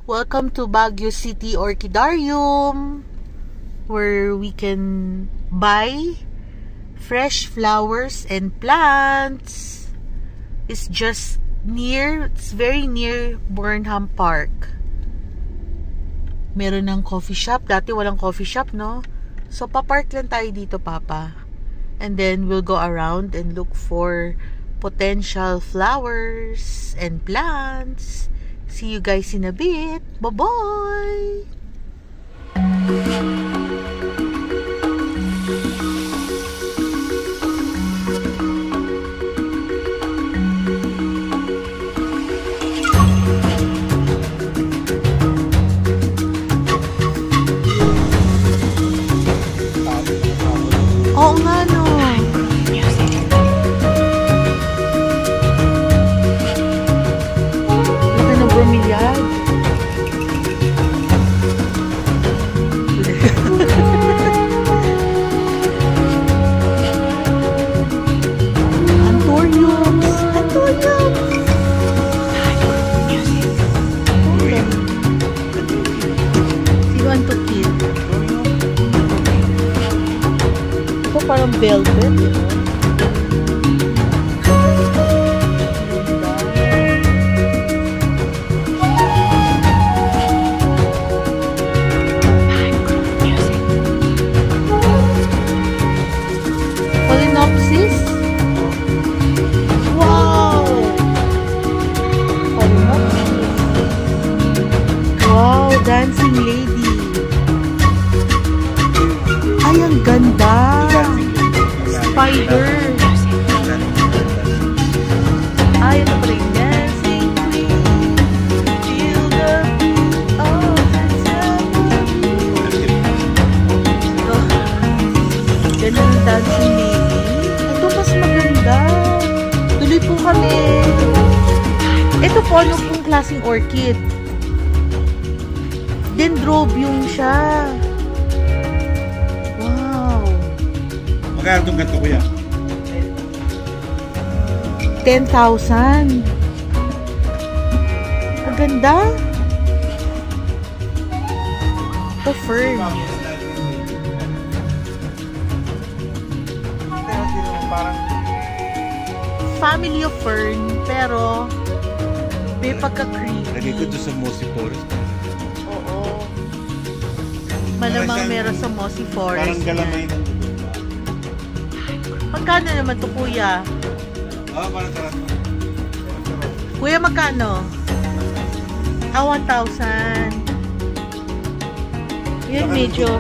Welcome to Baguio City Orchidarium, where we can buy fresh flowers and plants. It's very near Burnham Park. Meron ng coffee shop. Dati walang coffee shop, no? So, papark lang tayo dito, Papa. And then, we'll go around and look for potential flowers and plants. See you guys in a bit. Bye-bye! Oo nga, no? Laki ng bromeliad. Anthuriums! Anthuriums! Sino ang tukil? Ito parang velvet, you know? Phalaenopsis? Wow! Phalaenopsis. Wow, dancing lady. Ay, ang ganda! Spider. Ay, ito pala yung dancing queen. Feel the beat of the summer. Ganda ng dancing lady. Ito mas maganda. Tuloy po kami. Ito po, ano pong klaseng orchid? Dendrobium siya. Magkano itong ganito, kuya? 10,000. Maganda. Ito fern. Family of fern, pero may pagka-creepy. Lagay ko doon sa mossy forest. Oo. Malamang meron sa mossy forest. Parang galamay ng magkano naman to, kuya? Parang sarap. Kuya, magkano? 1,000. Yan, medyo.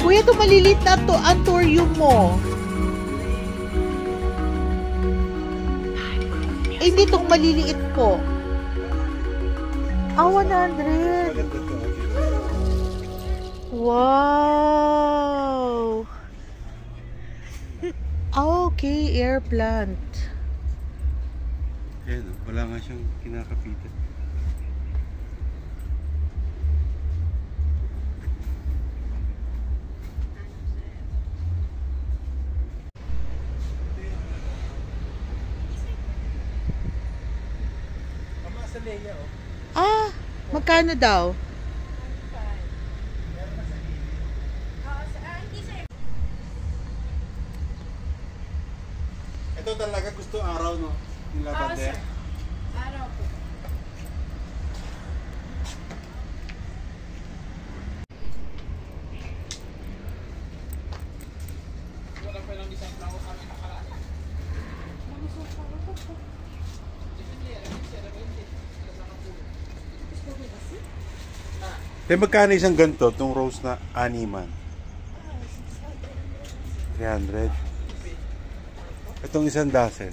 Kuya, ito malilit na to. Anthurium mo. Eh, hindi itong maliliit po. 100. Wow! Okay, air plant. Ayan, wala nga siyang kinakapitan. Magkano daw? Ito talaga gusto araw, no? Yung lavender. Araw po. magkano isang ganito? Itong rose na animan? 300. Itong isang dozen.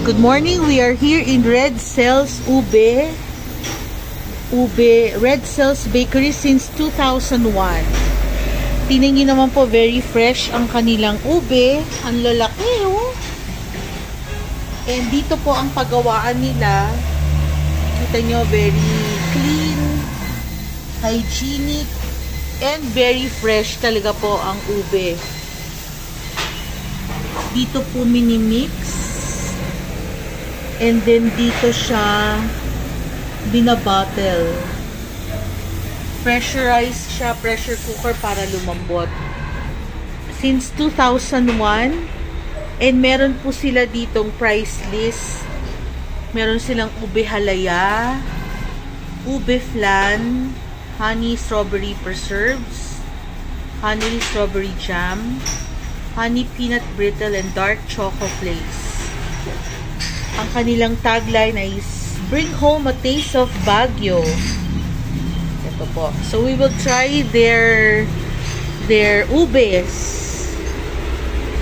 Good morning. We are here in Red Cells Ube Red Cells Bakery since 2001. Tingnan niyo naman po, very fresh ang kanilang ube. Ang lalaki, oh. And dito po ang paggawaan nila. Kita nyo, very clean, hygienic, and very fresh talaga po ang ube. Dito po mini-mix. And then dito siya binabottle. Pressurized siya, pressure cooker para lumambot. Since 2001, and meron po sila ditong price list. Meron silang ube halaya, ube flan, honey strawberry preserves, honey strawberry jam, honey peanut brittle, and dark choco flakes. Ang kanilang tagline ay bring home a taste of Baguio. Ito po. So we will try their ubes.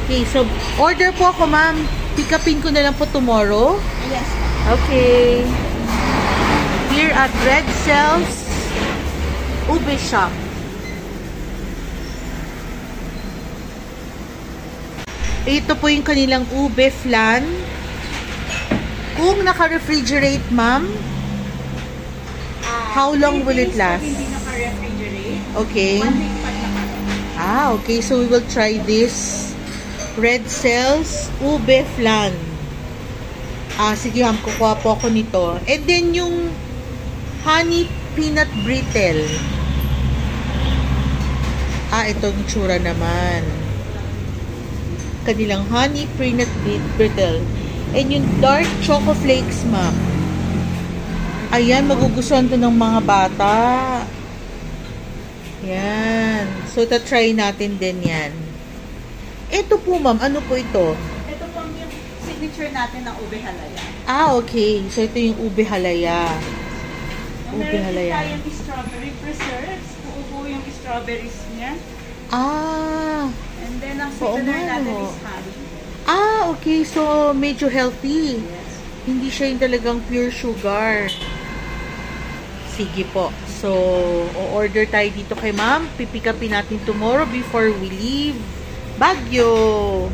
Okay, so order po ako, ma'am. Pick upin ko na lang po tomorrow. Yes. Okay. Here at Red Cells Ube Shop. Ito po yung kanilang ube flan. Kung naka-refrigerate, ma'am, how long will it last? Hindi naka-refrigerate. Okay. 1 week pa lang. Okay. So we will try this Red Cells Ube Flan. Sige, ma'am. Kukuha po ako nito. And then yung honey peanut brittle. Itong tsura naman. kanilang honey peanut brittle. And yung dark choco flakes, ma'am. Ayan, magugustuhan to ng mga bata. Yan. So, try natin din yan. Ito po, ma'am. Ano po ito? Ito po yung signature natin ng ube halaya. Ah, okay. So, ito yung ube halaya. Ube Meron din halaya. tayong strawberry preserves. Uubo yung strawberries niya. Ah. And then, ang Oo sweetener nga, natin no. is honey. Ah, okay. So, medyo healthy. Yes. Hindi siya yung talagang pure sugar. Sige po. So, o-order tayo dito kay ma'am. Pipick upin natin tomorrow before we leave Baguio.